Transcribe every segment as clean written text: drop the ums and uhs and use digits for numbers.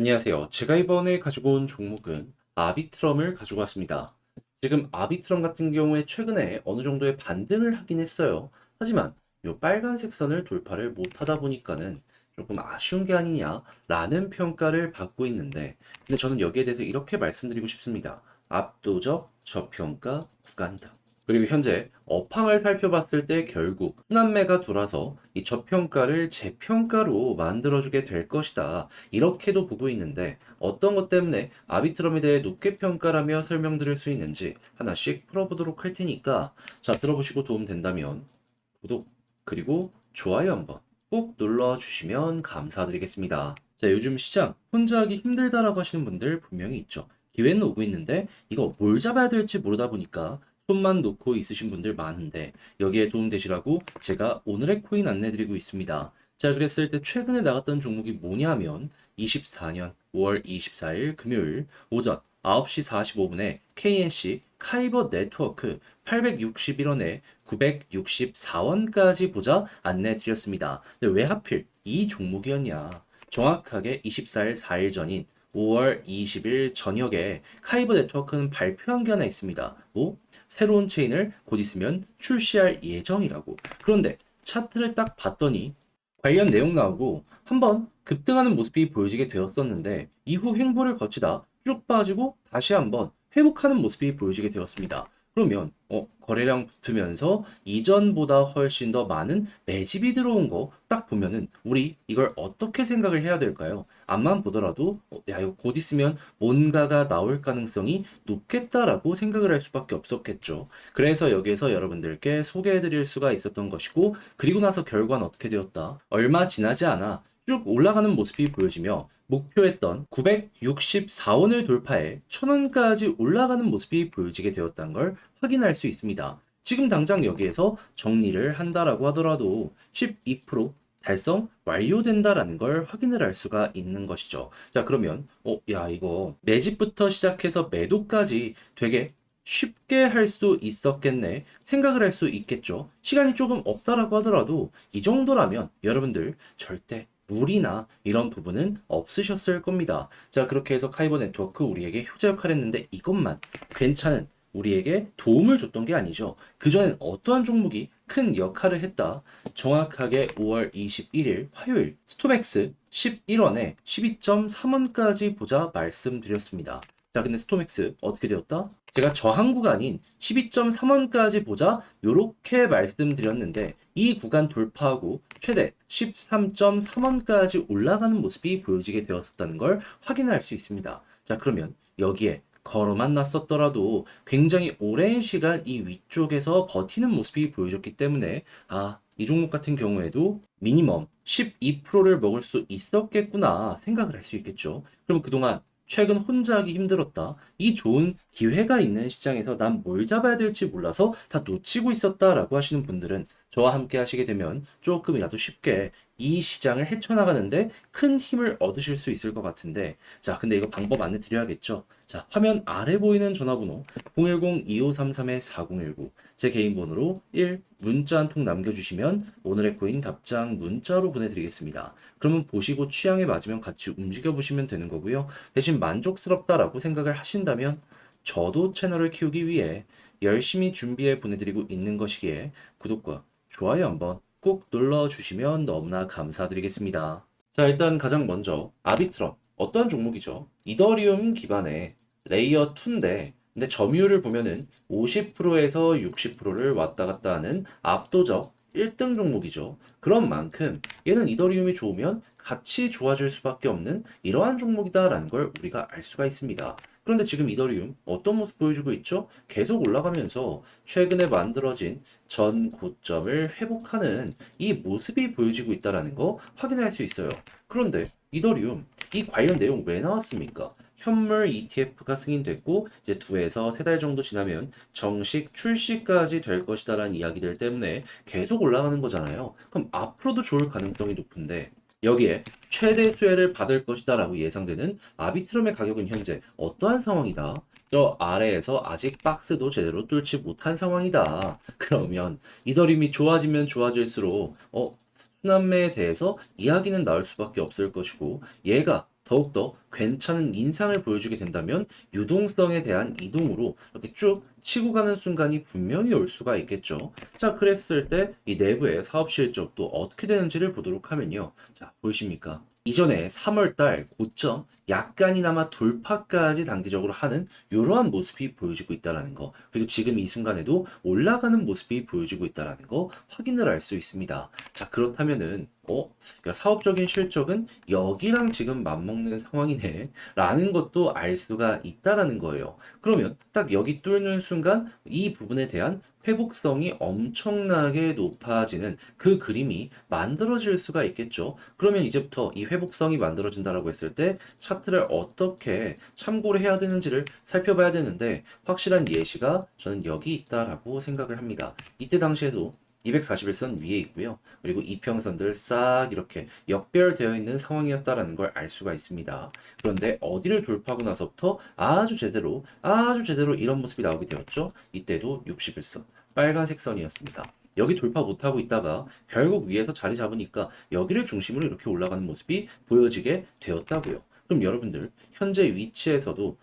안녕하세요. 제가 이번에 가지고 온 종목은 아비트럼을 가지고 왔습니다. 지금 아비트럼 같은 경우에 최근에 어느 정도의 반등을 하긴 했어요. 하지만 이 빨간색 선을 돌파를 못 하다 보니까는 조금 아쉬운 게 아니냐라는 평가를 받고 있는데, 근데 저는 여기에 대해서 이렇게 말씀드리고 싶습니다. 압도적 저평가 구간이다. 그리고 현재 업황을 살펴봤을 때 결국 순환매가 돌아서 이 저평가를 재평가로 만들어주게 될 것이다. 이렇게도 보고 있는데 어떤 것 때문에 아비트럼에 대해 높게 평가라며 설명드릴 수 있는지 하나씩 풀어보도록 할 테니까, 자, 들어보시고 도움 된다면 구독 그리고 좋아요 한번 꼭 눌러주시면 감사드리겠습니다. 자, 요즘 시장 혼자 하기 힘들다라고 하시는 분들 분명히 있죠. 기회는 오고 있는데 이거 뭘 잡아야 될지 모르다 보니까 손만 놓고 있으신 분들 많은데, 여기에 도움되시라고 제가 오늘의 코인 안내드리고 있습니다. 자, 그랬을 때 최근에 나갔던 종목이 뭐냐면 24년 5월 24일 금요일 오전 9시 45분에 KNC 카이버 네트워크 861원에 964원까지 보자 안내드렸습니다. 근데 왜 하필 이 종목이었냐? 정확하게 24일 4일 전인 5월 20일 저녁에 카이버 네트워크는 발표한 게 하나 있습니다. 뭐? 새로운 체인을 곧 있으면 출시할 예정이라고. 그런데 차트를 딱 봤더니 관련 내용 나오고 한번 급등하는 모습이 보여지게 되었었는데, 이후 횡보를 거치다 쭉 빠지고 다시 한번 회복하는 모습이 보여지게 되었습니다. 그러면 거래량 붙으면서 이전보다 훨씬 더 많은 매집이 들어온 거 딱 보면은 우리 이걸 어떻게 생각을 해야 될까요? 앞만 보더라도 야, 이거 곧 있으면 뭔가가 나올 가능성이 높겠다라고 생각을 할 수밖에 없었겠죠. 그래서 여기에서 여러분들께 소개해 드릴 수가 있었던 것이고, 그리고 나서 결과는 어떻게 되었다? 얼마 지나지 않아 쭉 올라가는 모습이 보여지며 목표했던 964원을 돌파해 1000원까지 올라가는 모습이 보여지게 되었다는 걸 확인할 수 있습니다. 지금 당장 여기에서 정리를 한다라고 하더라도 12% 달성 완료된다라는 걸 확인을 할 수가 있는 것이죠. 자, 그러면 야, 이거 매집부터 시작해서 매도까지 되게 쉽게 할 수 있었겠네 생각을 할 수 있겠죠. 시간이 조금 없다라고 하더라도 이 정도라면 여러분들 절대 무리나 이런 부분은 없으셨을 겁니다. 자, 그렇게 해서 카이버 네트워크 우리에게 효자 역할을 했는데 이것만 괜찮은, 우리에게 도움을 줬던 게 아니죠. 그전엔 어떠한 종목이 큰 역할을 했다. 정확하게 5월 21일 화요일 스톰엑스 11원에 12.3원까지 보자 말씀드렸습니다. 자, 근데 스톰엑스 어떻게 되었다? 제가 저항 구간인 12.3원까지 보자 요렇게 말씀드렸는데, 이 구간 돌파하고 최대 13.3원까지 올라가는 모습이 보여지게 되었었다는 걸 확인할 수 있습니다. 자, 그러면 여기에 걸어만 났었더라도 굉장히 오랜 시간 이 위쪽에서 버티는 모습이 보여졌기 때문에 이 종목 같은 경우에도 미니멈 12%를 먹을 수 있었겠구나 생각을 할 수 있겠죠. 그럼 그동안 최근 혼자 하기 힘들었다, 이 좋은 기회가 있는 시장에서 난 뭘 잡아야 될지 몰라서 다 놓치고 있었다라고 하시는 분들은 저와 함께 하시게 되면 조금이라도 쉽게 이 시장을 헤쳐나가는데 큰 힘을 얻으실 수 있을 것 같은데, 자, 근데 이거 방법 안내 드려야겠죠. 자, 화면 아래 보이는 전화번호 010-2533-4019, 제 개인 번호로 1 문자 한 통 남겨주시면 오늘의 코인 답장 문자로 보내드리겠습니다. 그러면 보시고 취향에 맞으면 같이 움직여 보시면 되는 거고요. 대신 만족스럽다라고 생각을 하신다면 저도 채널을 키우기 위해 열심히 준비해 보내드리고 있는 것이기에 구독과 좋아요 한번 꼭 눌러주시면 너무나 감사드리겠습니다. 자, 일단 가장 먼저 아비트럼 어떠한 종목이죠? 이더리움 기반의 레이어 2인데, 근데 점유율을 보면은 50%에서 60%를 왔다 갔다 하는 압도적 1등 종목이죠. 그런 만큼 얘는 이더리움이 좋으면 같이 좋아질 수밖에 없는 이러한 종목이다라는 걸 우리가 알 수가 있습니다. 그런데 지금 이더리움 어떤 모습 보여주고 있죠? 계속 올라가면서 최근에 만들어진 전 고점을 회복하는 이 모습이 보여지고 있다는 거 확인할 수 있어요. 그런데 이더리움 이 관련 내용 왜 나왔습니까? 현물 ETF가 승인됐고 이제 2에서 3달 정도 지나면 정식 출시까지 될 것이다라는 이야기들 때문에 계속 올라가는 거잖아요. 그럼 앞으로도 좋을 가능성이 높은데, 여기에 최대 수혜를 받을 것이다라고 예상되는 아비트럼의 가격은 현재 어떠한 상황이다? 저 아래에서 아직 박스도 제대로 뚫지 못한 상황이다. 그러면 이더림이 좋아지면 좋아질수록 순환매에 대해서 이야기는 나올 수밖에 없을 것이고, 얘가 더욱더 괜찮은 인상을 보여주게 된다면 유동성에 대한 이동으로 이렇게 쭉 치고 가는 순간이 분명히 올 수가 있겠죠. 자, 그랬을 때 이 내부의 사업 실적도 어떻게 되는지를 보도록 하면요. 자, 보이십니까? 이전에 3월 달 고점 약간이나마 돌파까지 단기적으로 하는 이러한 모습이 보여지고 있다라는 거. 그리고 지금 이 순간에도 올라가는 모습이 보여지고 있다라는 거 확인을 할 수 있습니다. 자, 그렇다면은 야, 사업적인 실적은 여기랑 지금 맞먹는 상황이네 라는 것도 알 수가 있다라는 거예요. 그러면 딱 여기 뚫는 순간 이 부분에 대한 회복성이 엄청나게 높아지는 그 그림이 만들어질 수가 있겠죠. 그러면 이제부터 이 회복성이 만들어진다라고 했을 때 차트를 어떻게 참고를 해야 되는지를 살펴봐야 되는데 확실한 예시가 저는 여기 있다라고 생각을 합니다. 이때 당시에도 241선 위에 있고요. 그리고 이평선들 싹 이렇게 역배열되어 있는 상황이었다라는 걸 알 수가 있습니다. 그런데 어디를 돌파하고 나서부터 아주 제대로 이런 모습이 나오게 되었죠. 이때도 61선 빨간색 선이었습니다. 여기 돌파 못하고 있다가 결국 위에서 자리 잡으니까 여기를 중심으로 이렇게 올라가는 모습이 보여지게 되었다고요. 그럼 여러분들 현재 위치에서도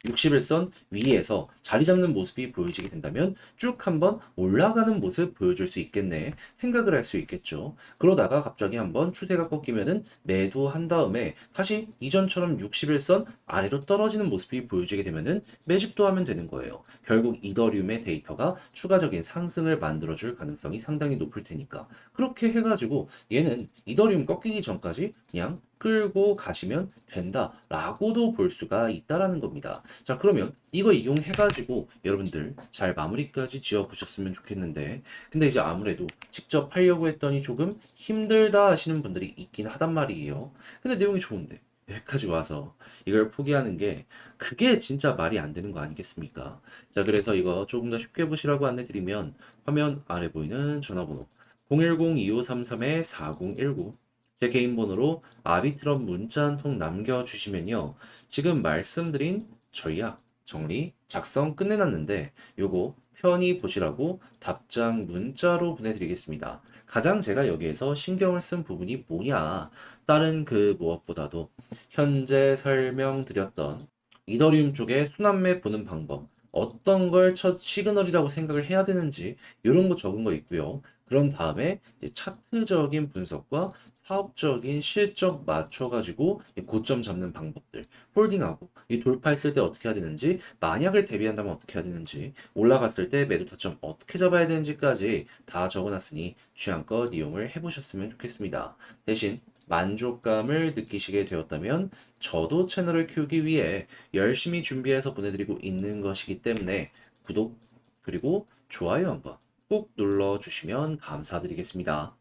61선 위에서 자리 잡는 모습이 보여지게 된다면 쭉 한번 올라가는 모습 보여줄 수 있겠네 생각을 할 수 있겠죠. 그러다가 갑자기 한번 추세가 꺾이면은 매도한 다음에 다시 이전처럼 61선 아래로 떨어지는 모습이 보여지게 되면은 매집도 하면 되는 거예요. 결국 이더리움의 데이터가 추가적인 상승을 만들어줄 가능성이 상당히 높을 테니까 그렇게 해가지고 얘는 이더리움 꺾이기 전까지 그냥 끌고 가시면 된다라고도 볼 수가 있다라는 겁니다. 자, 그러면 이거 이용해가지고 여러분들 잘 마무리까지 지어 보셨으면 좋겠는데, 근데 이제 아무래도 직접 하려고 했더니 조금 힘들다 하시는 분들이 있긴 하단 말이에요. 근데 내용이 좋은데 여기까지 와서 이걸 포기하는 게 그게 진짜 말이 안 되는 거 아니겠습니까? 자, 그래서 이거 조금 더 쉽게 보시라고 안내드리면 화면 아래 보이는 전화번호 010-2533-4019 제 개인 번호로 아비트럼 문자 한 통 남겨주시면요. 지금 말씀드린 전략, 정리, 작성 끝내놨는데 요거 편히 보시라고 답장 문자로 보내드리겠습니다. 가장 제가 여기에서 신경을 쓴 부분이 뭐냐? 다른 그 무엇보다도 현재 설명드렸던 이더리움 쪽에 순환매 보는 방법, 어떤 걸 첫 시그널이라고 생각을 해야 되는지 이런 거 적은 거 있고요. 그런 다음에 이제 차트적인 분석과 사업적인 실적 맞춰가지고 이 고점 잡는 방법들, 홀딩하고 이 돌파했을 때 어떻게 해야 되는지, 만약을 대비한다면 어떻게 해야 되는지, 올라갔을 때 매도 타점 어떻게 잡아야 되는지까지 다 적어놨으니 취향껏 이용을 해보셨으면 좋겠습니다. 대신 만족감을 느끼시게 되었다면 저도 채널을 키우기 위해 열심히 준비해서 보내드리고 있는 것이기 때문에 구독 그리고 좋아요 한번 꼭 눌러주시면 감사드리겠습니다.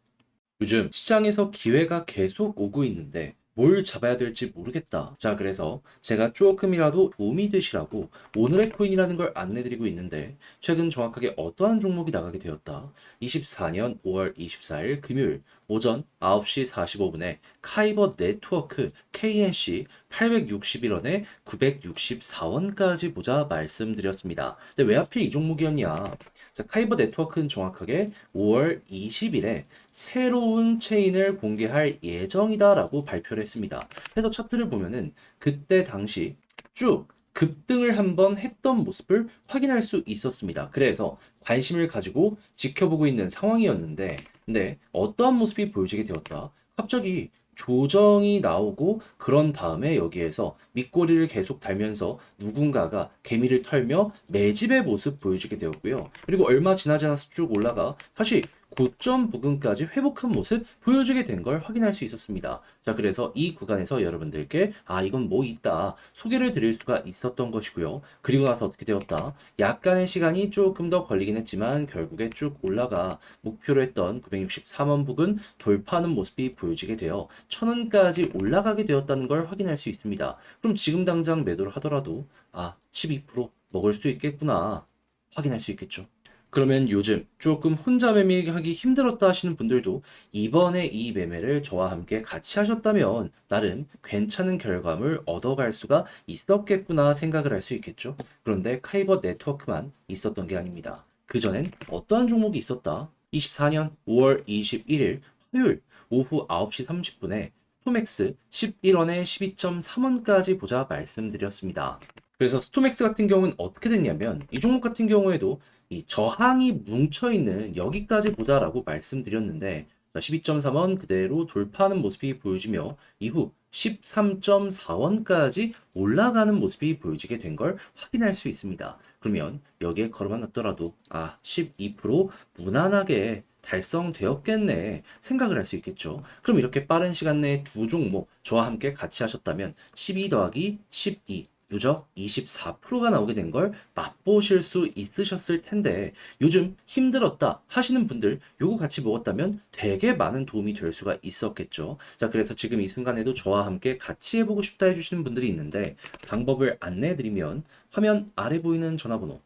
요즘 시장에서 기회가 계속 오고 있는데 뭘 잡아야 될지 모르겠다. 자, 그래서 제가 조금이라도 도움이 되시라고 오늘의 코인이라는 걸 안내드리고 있는데 최근 정확하게 어떠한 종목이 나가게 되었다. 24년 5월 24일 금요일 오전 9시 45분에 카이버 네트워크 KNC 861원에 964원까지 보자 말씀드렸습니다. 근데 왜 하필 이 종목이었냐? 자, 카이버 네트워크는 정확하게 5월 20일에 새로운 체인을 공개할 예정이다라고 발표를 했습니다. 그래서 차트를 보면은 그때 당시 쭉 급등을 한번 했던 모습을 확인할 수 있었습니다. 그래서 관심을 가지고 지켜보고 있는 상황이었는데, 근데 어떠한 모습이 보여지게 되었다. 갑자기 조정이 나오고 그런 다음에 여기에서 밑꼬리를 계속 달면서 누군가가 개미를 털며 매집의 모습 보여주게 되었고요. 그리고 얼마 지나지 않아서 쭉 올라가 다시 고점 부근까지 회복한 모습 보여주게 된 걸 확인할 수 있었습니다. 자, 그래서 이 구간에서 여러분들께 이건 뭐 있다 소개를 드릴 수가 있었던 것이고요. 그리고 나서 어떻게 되었다? 약간의 시간이 조금 더 걸리긴 했지만 결국에 쭉 올라가 목표로 했던 963원 부근 돌파하는 모습이 보여지게 되어 1000원까지 올라가게 되었다는 걸 확인할 수 있습니다. 그럼 지금 당장 매도를 하더라도 12% 먹을 수 있겠구나 확인할 수 있겠죠. 그러면 요즘 조금 혼자 매매하기 힘들었다 하시는 분들도 이번에 이 매매를 저와 함께 같이 하셨다면 나름 괜찮은 결과물 얻어갈 수가 있었겠구나 생각을 할 수 있겠죠. 그런데 카이버 네트워크만 있었던 게 아닙니다. 그전엔 어떠한 종목이 있었다? 24년 5월 21일 화요일 오후 9시 30분에 스토맥스 11원에 12.3원까지 보자 말씀드렸습니다. 그래서 스토맥스 같은 경우는 어떻게 됐냐면 이 종목 같은 경우에도 이 저항이 뭉쳐있는 여기까지 보자라고 말씀드렸는데 12.3원 그대로 돌파하는 모습이 보여지며 이후 13.4원까지 올라가는 모습이 보여지게 된 걸 확인할 수 있습니다. 그러면 여기에 걸어만 놨더라도 12% 무난하게 달성되었겠네 생각을 할 수 있겠죠. 그럼 이렇게 빠른 시간 내에 두 종목 저와 함께 같이 하셨다면 12 더하기 12 누적 24%가 나오게 된 걸 맛보실 수 있으셨을 텐데 요즘 힘들었다 하시는 분들 요거 같이 먹었다면 되게 많은 도움이 될 수가 있었겠죠. 자, 그래서 지금 이 순간에도 저와 함께 같이 해보고 싶다 해주시는 분들이 있는데 방법을 안내해드리면 화면 아래 보이는 전화번호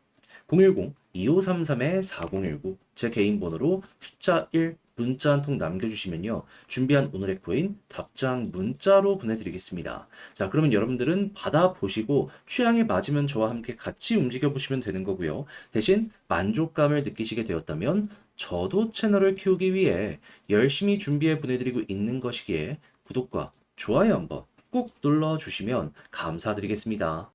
010-2533-4019 제 개인 번호로 숫자 1 문자 한 통 남겨주시면요. 준비한 오늘의 코인 답장 문자로 보내드리겠습니다. 자, 그러면 여러분들은 받아보시고 취향에 맞으면 저와 함께 같이 움직여보시면 되는 거고요. 대신 만족감을 느끼시게 되었다면 저도 채널을 키우기 위해 열심히 준비해 보내드리고 있는 것이기에 구독과 좋아요 한번 꼭 눌러주시면 감사드리겠습니다.